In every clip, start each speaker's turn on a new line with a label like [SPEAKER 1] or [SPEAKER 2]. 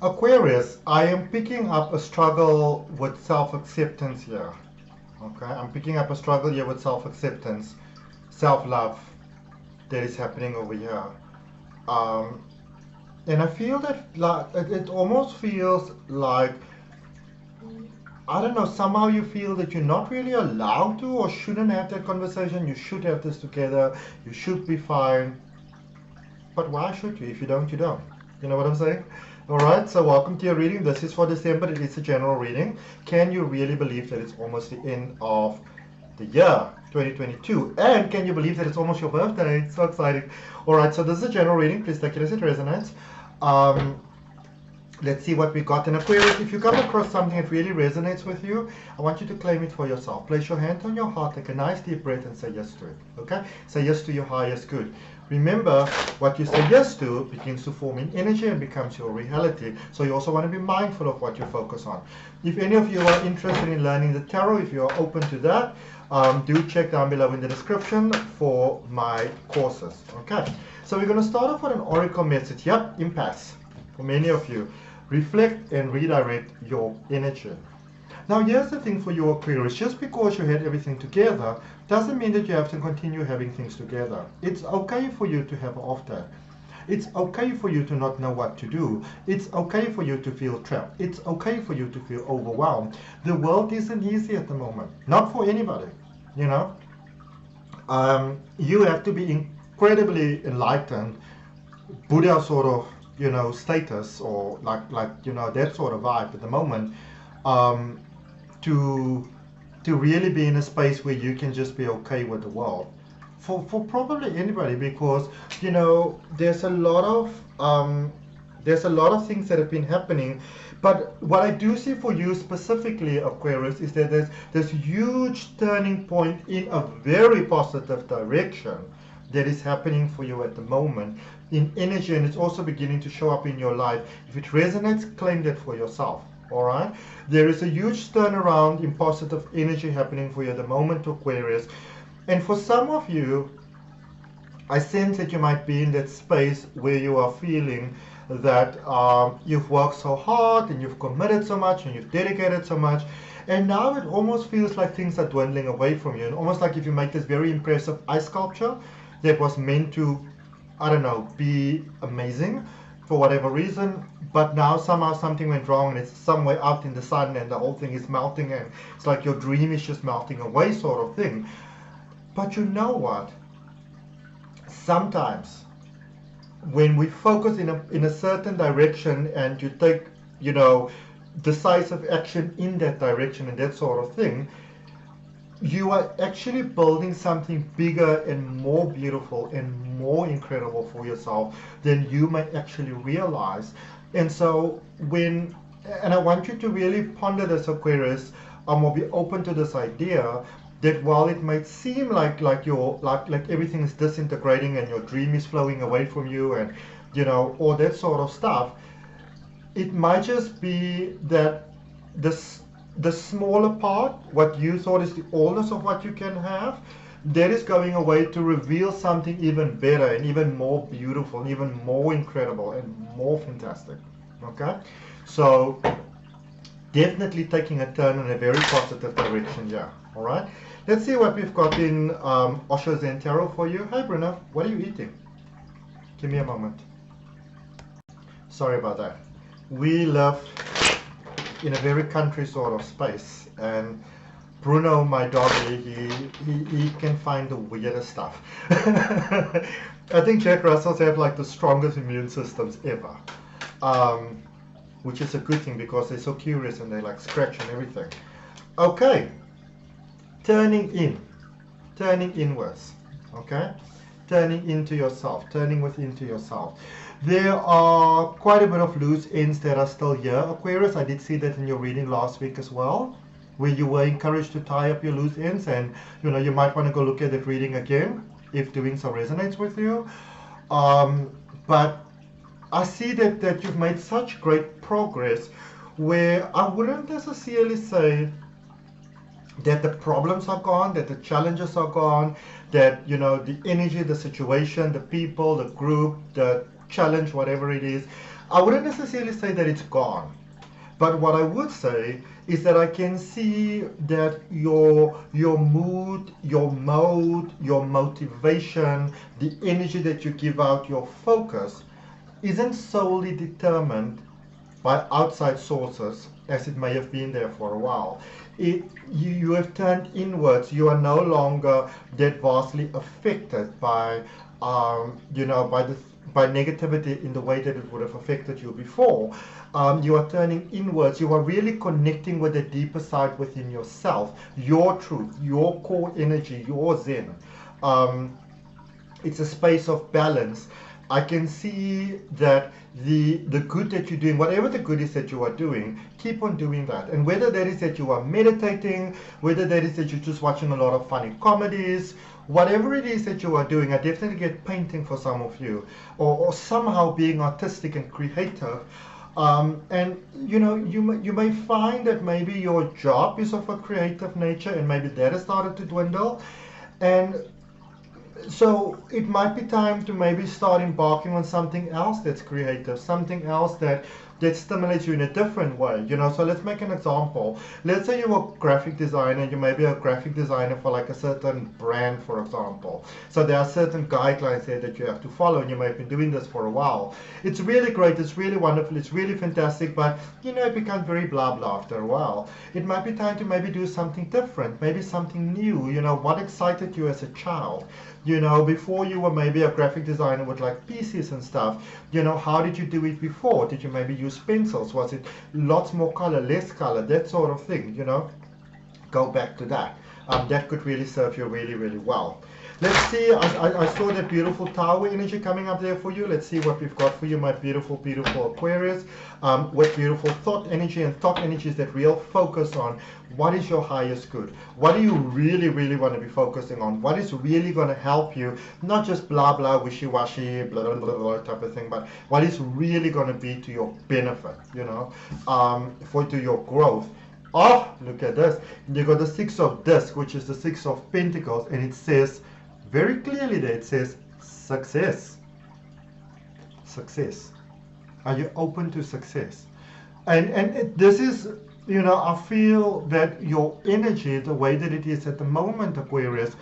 [SPEAKER 1] Aquarius, I am picking up a struggle with self-acceptance here. Okay, I'm picking up a struggle here with self-acceptance, self-love that is happening over here. Um, and I feel that like it almost feels like, I don't know, somehow you feel that you're not really allowed to or shouldn't have that conversation. You should have this together. You should be fine. But why should you? If you don't, you don't. You know what I'm saying? Alright, so welcome to your reading. This is for December. It is a general reading. Can you really believe that it's almost the end of the year 2022? And can you believe that it's almost your birthday? It's so exciting. Alright, so this is a general reading. Please take it as it resonates. Let's see what we got in Aquarius. If you come across something that really resonates with you, I want you to claim it for yourself. Place your hand on your heart, take a nice deep breath and say yes to it. Okay? Say yes to your highest good. Remember, what you say yes to begins to form in energy and becomes your reality. So you also want to be mindful of what you focus on. If any of you are interested in learning the tarot, if you are open to that, do check down below in the description for my courses. Okay? So we're going to start off with an oracle message. Yep, impasse. For many of you, reflect and redirect your energy. Now here's the thing for you Aquarius, just because you had everything together doesn't mean that you have to continue having things together. It's okay for you to have an off day. It's okay for you to not know what to do. It's okay for you to feel trapped. It's okay for you to feel overwhelmed. The world isn't easy at the moment, not for anybody, you know. You have to be incredibly enlightened, Buddha sort of, you know, status, or like you know, that sort of vibe at the moment, um, to really be in a space where you can just be okay with the world. For probably anybody, because you know there's a lot of things that have been happening. But what I do see for you specifically, Aquarius, is that there's this huge turning point in a very positive direction that is happening for you at the moment in energy, and it's also beginning to show up in your life. If it resonates, claim that for yourself. All right, there is a huge turnaround in positive energy happening for you at the moment, Aquarius. And for some of you, I sense that you might be in that space where you are feeling that you've worked so hard and you've committed so much and you've dedicated so much, and now it almost feels like things are dwindling away from you. And almost like if you make this very impressive ice sculpture that was meant to, I don't know, be amazing for whatever reason, but now somehow something went wrong and it's somewhere out in the sun and the whole thing is melting and it's like your dream is just melting away, sort of thing. But you know what? Sometimes when we focus in a certain direction and you take, you know, decisive action in that direction and that sort of thing, you are actually building something bigger and more beautiful and more incredible for yourself than you may actually realize. And so and I want you to really ponder this, Aquarius, or be open to this idea that while it might seem like everything is disintegrating and your dream is flowing away from you and, you know, all that sort of stuff, it might just be that the smaller part, what you thought is the oldest of what you can have, that is going away to reveal something even better and even more beautiful and even more incredible and more fantastic. Okay, so definitely taking a turn in a very positive direction. Yeah. All right, let's see what we've got in OSHO Zen Tarot for you. Hi Bruno, what are you eating? Give me a moment. Sorry about that. We live in a very country sort of space, and Bruno, my doggy, he can find the weirdest stuff. I think Jack Russells have like the strongest immune systems ever, which is a good thing because they're so curious and they like scratch and everything. Okay, turning inwards. Okay, turning into yourself, turning within to yourself. There are quite a bit of loose ends that are still here, Aquarius. I did see that in your reading last week as well, where you were encouraged to tie up your loose ends, and you know, you might want to go look at that reading again if doing so resonates with you. But I see that you've made such great progress where I wouldn't necessarily say that the problems are gone, that the challenges are gone, that, you know, the energy, the situation, the people, the group, the challenge, whatever it is, I wouldn't necessarily say that it's gone. But what I would say is that I can see that your mood, your mode, your motivation, the energy that you give out, your focus, isn't solely determined by outside sources as it may have been there for a while. You have turned inwards. You are no longer that vastly affected by by negativity in the way that it would have affected you before. You are turning inwards. You are really connecting with the deeper side within yourself, your truth, your core energy, your zen. It's a space of balance. I can see that the good that you're doing, whatever the good is that you are doing, keep on doing that. And whether that is that you are meditating, whether that is that you're just watching a lot of funny comedies, whatever it is that you are doing, I definitely get painting for some of you, or somehow being artistic and creative. And you may find that maybe your job is of a creative nature, and maybe that has started to dwindle. And so it might be time to maybe start embarking on something else that's creative, something else that stimulates you in a different way. So let's make an example. Let's say you're a graphic designer. You may be a graphic designer for like a certain brand, for example. So there are certain guidelines there that you have to follow, and you may have been doing this for a while. It's really great, it's really wonderful, it's really fantastic, but it becomes very blah blah after a while. It might be time to maybe do something different, maybe something new. What excited you as a child? Before you were maybe a graphic designer with like pieces and stuff, how did you do it before? Did you maybe use pencils? Was it lots more color, less color, that sort of thing? Go back to that. That could really serve you really, really well. Let's see, I saw that beautiful tower energy coming up there for you. Let's see what we've got for you, my beautiful, beautiful Aquarius. With beautiful thought energy, and thought energy is that real focus on what is your highest good. What do you really, really want to be focusing on? What is really going to help you? Not just blah, blah, wishy-washy, blah, blah, blah, blah type of thing, but what is really going to be to your benefit, to your growth. Oh, look at this. You got the Six of Discs, which is the Six of Pentacles, and it says, very clearly there, it says success. Success. Are you open to success? And this is, I feel that your energy, the way that it is at the moment, Aquarius,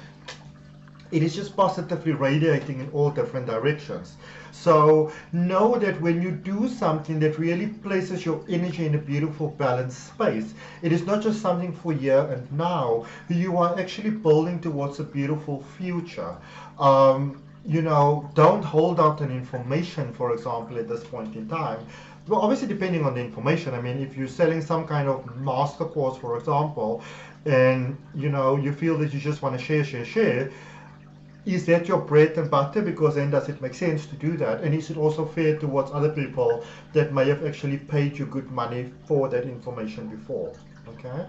[SPEAKER 1] it is just positively radiating in all different directions. So know that when you do something that really places your energy in a beautiful balanced space, it is not just something for here and now. You are actually building towards a beautiful future. Don't hold out on information, for example, at this point in time. Well, obviously depending on the information. I mean, if you're selling some kind of master course, for example, and you feel that you just want to share, is that your bread and butter? Because then does it make sense to do that? And is it also fair towards other people that may have actually paid you good money for that information before? Okay.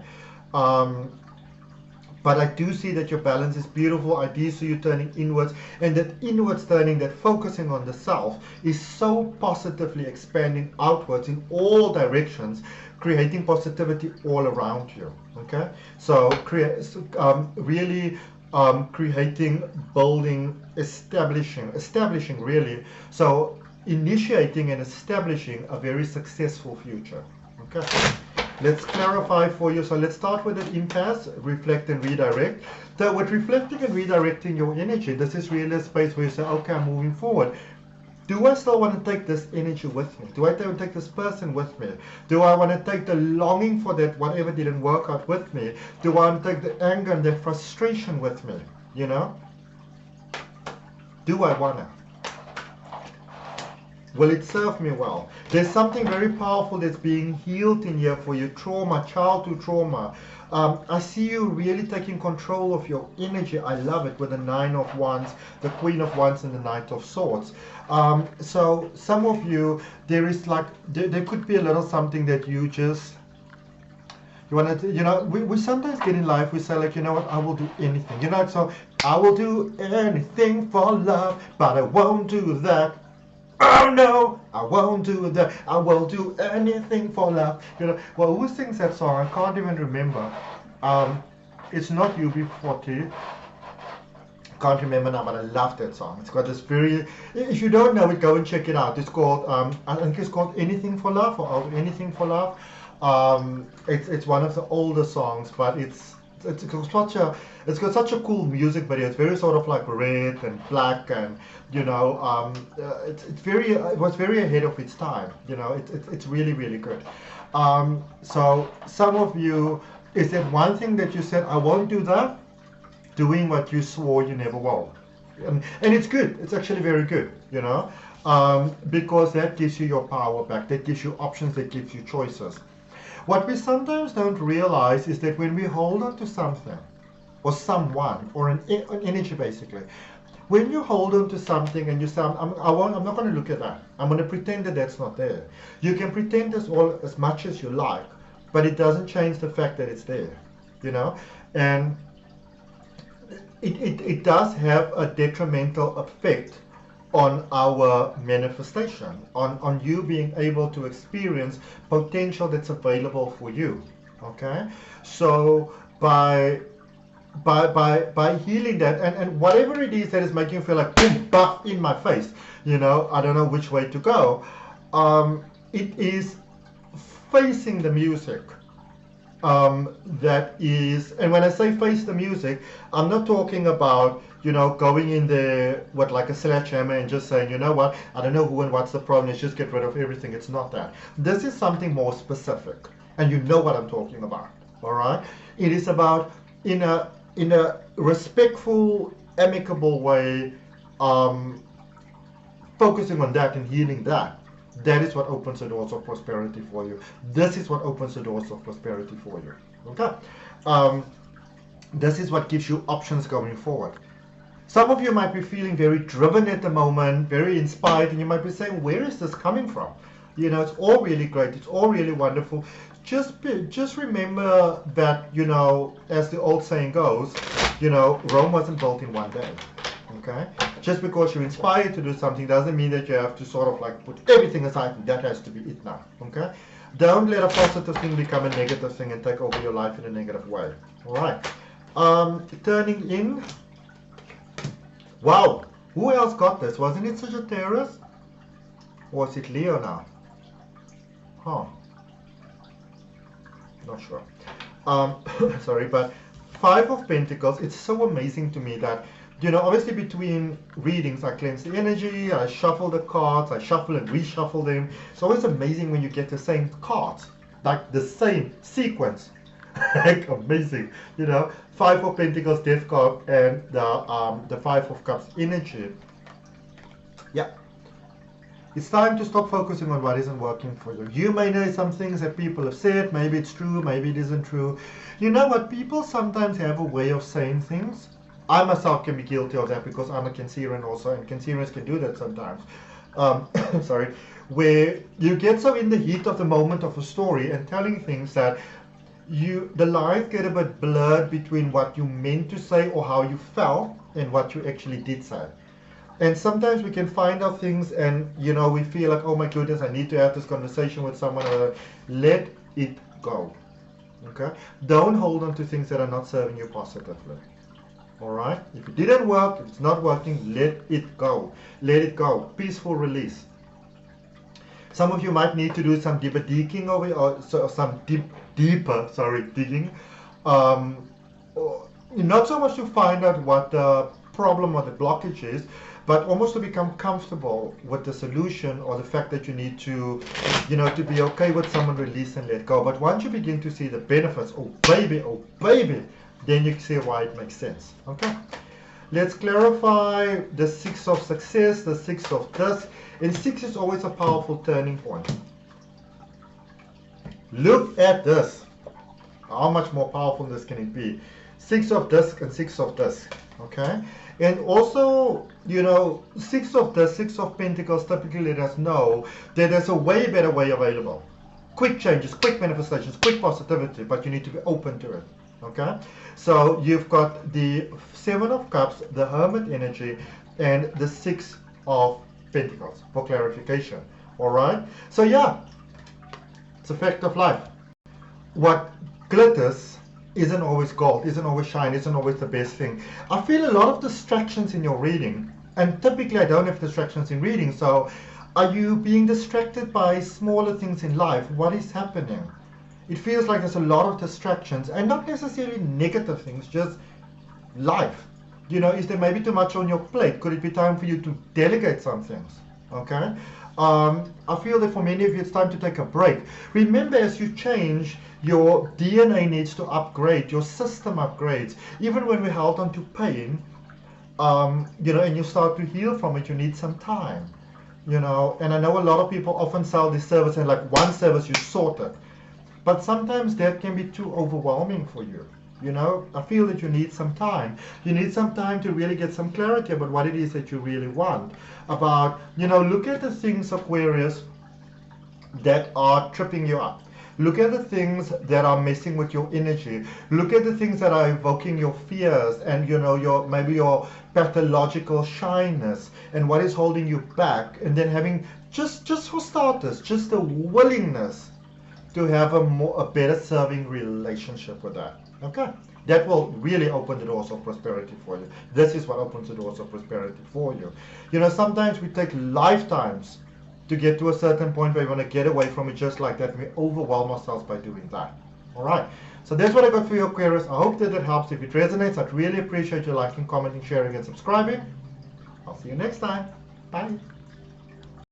[SPEAKER 1] But I do see that your balance is beautiful. I do see you turning inwards, and that inwards turning, that focusing on the self, is so positively expanding outwards in all directions, creating positivity all around you. Okay. So really creating, building, establishing really. So initiating and establishing a very successful future. Okay. Let's clarify for you. So let's start with an impasse, reflect and redirect. So with reflecting and redirecting your energy, this is really a space where you say, okay, I'm moving forward. Do I still want to take this energy with me? Do I want to take this person with me? Do I want to take the longing for that, whatever didn't work out with me? Do I want to take the anger and the frustration with me? Do I want to? Will it serve me well? There's something very powerful that's being healed in here for you. Trauma, childhood trauma. I see you really taking control of your energy. I love it with the Nine of Wands, the Queen of Wands, and the Knight of Swords. So some of you, there is like, there could be a little something that you just, you want to, we sometimes get in life, we say like, what, I will do anything. So I will do anything for love, but I won't do that. Oh no, I won't do that. I will do anything for love. Well, who sings that song? I can't even remember. It's not UB40. Can't remember now, but I love that song. It's got this very, if you don't know it, go and check it out. It's called, I think it's called Anything for Love, or Anything for Love. It's one of the older songs, but it's got such a cool music video. It's very sort of like red and black, and you know, it was very ahead of its time. You know, it's really, really good. So some of you, is that one thing that you said, I won't do that? Doing what you swore you never will. And it's good. It's actually very good, you know, because that gives you your power back. That gives you options. That gives you choices. What we sometimes don't realize is that when we hold on to something or someone or an energy, basically, when you hold on to something and you say, I'm not going to look at that. I'm going to pretend that that's not there. You can pretend as much as you like, but it doesn't change the fact that it's there, you know, and it does have a detrimental effect on our manifestation, on you being able to experience potential that's available for you. Okay, so by healing that, and whatever it is that is making you feel like boom, buff in my face, you know, I don't know which way to go, it is facing the music. That is, and when I say face the music, I'm not talking about, you know, going in there with like a sledgehammer and just saying, you know what, I don't know who and what's the problem, let's just get rid of everything. It's not that. This is something more specific, and you know what I'm talking about. All right, it is about in a respectful, amicable way, focusing on that and healing that. That is what opens the doors of prosperity for you. This is what opens the doors of prosperity for you. Okay? This is what gives you options going forward. Some of you might be feeling very driven at the moment, very inspired, and you might be saying, where is this coming from? You know, it's all really great. It's all really wonderful. Just remember that, you know, as the old saying goes, you know, Rome wasn't built in one day. Okay? Just because you're inspired to do something doesn't mean that you have to sort of like put everything aside and that has to be it now. Okay? Don't let a positive thing become a negative thing and take over your life in a negative way. Alright. Turning in. Wow. Who else got this? Wasn't it Sagittarius? Or was it Leo now? Huh. Not sure. Sorry, but Five of Pentacles, it's so amazing to me that, you know, obviously between readings, I cleanse the energy, I shuffle the cards, I shuffle and reshuffle them. It's always amazing when you get the same cards, like the same sequence. Like amazing, you know. Five of Pentacles, Death card, and the Five of Cups energy. Yeah. It's time to stop focusing on what isn't working for you. You may know some things that people have said, maybe it's true, maybe it isn't true. You know what, people sometimes have a way of saying things. I myself can be guilty of that because I'm a Cancerian also, and Cancerians can do that sometimes. Sorry, where you get so in the heat of the moment of a story and telling things that the lines get a bit blurred between what you meant to say or how you felt and what you actually did say. And sometimes we can find out things and, you know, we feel like, oh my goodness, I need to have this conversation with someone. Let it go. Okay? Don't hold on to things that are not serving you positively. Alright? If it didn't work, if it's not working, let it go. Let it go. Peaceful release. Some of you might need to do some deeper digging over, or some deeper digging. Not so much to find out what the problem or the blockage is, but almost to become comfortable with the solution or the fact that you need to, you know, to be okay with someone, release and let go. But once you begin to see the benefits, oh baby, then you can see why it makes sense. Okay? Let's clarify the Six of Success, the Six of Discs. And Six is always a powerful turning point. Look at this. How much more powerful this can it be? Six of Discs and Six of Discs. Okay? And also, you know, Six of Discs, Six of Pentacles typically let us know that there's a way better way available. Quick changes, quick manifestations, quick positivity, but you need to be open to it. Okay? So you've got the Seven of Cups, the Hermit energy, and the Six of Pentacles for clarification. Alright? So yeah, it's a fact of life. What glitters isn't always gold, isn't always shine, isn't always the best thing. I feel a lot of distractions in your reading, and typically I don't have distractions in reading, so are you being distracted by smaller things in life? What is happening? It feels like there's a lot of distractions, and not necessarily negative things, just life. You know, is there maybe too much on your plate? Could it be time for you to delegate some things? Okay. I feel that for many of you, it's time to take a break. Remember, as you change, your DNA needs to upgrade, your system upgrades. Even when we're held on to pain, you know, and you start to heal from it, you need some time. You know, and I know a lot of people often sell this service and like one service you sort it. But sometimes that can be too overwhelming for you. You know, I feel that you need some time. You need some time to really get some clarity about what it is that you really want. About, you know, look at the things, Aquarius, that are tripping you up. Look at the things that are messing with your energy. Look at the things that are evoking your fears and, you know, your maybe your pathological shyness and what is holding you back. And then having, just for starters, just the willingness to have a better serving relationship with that. Okay, that will really open the doors of prosperity for you. This is what opens the doors of prosperity for you. You know, sometimes we take lifetimes to get to a certain point where we want to get away from it just like that. We overwhelm ourselves by doing that. All right, so that's what I got for you, Aquarius. I hope that it helps. If it resonates, I'd really appreciate you liking, commenting, sharing, and subscribing. I'll see you next time. Bye.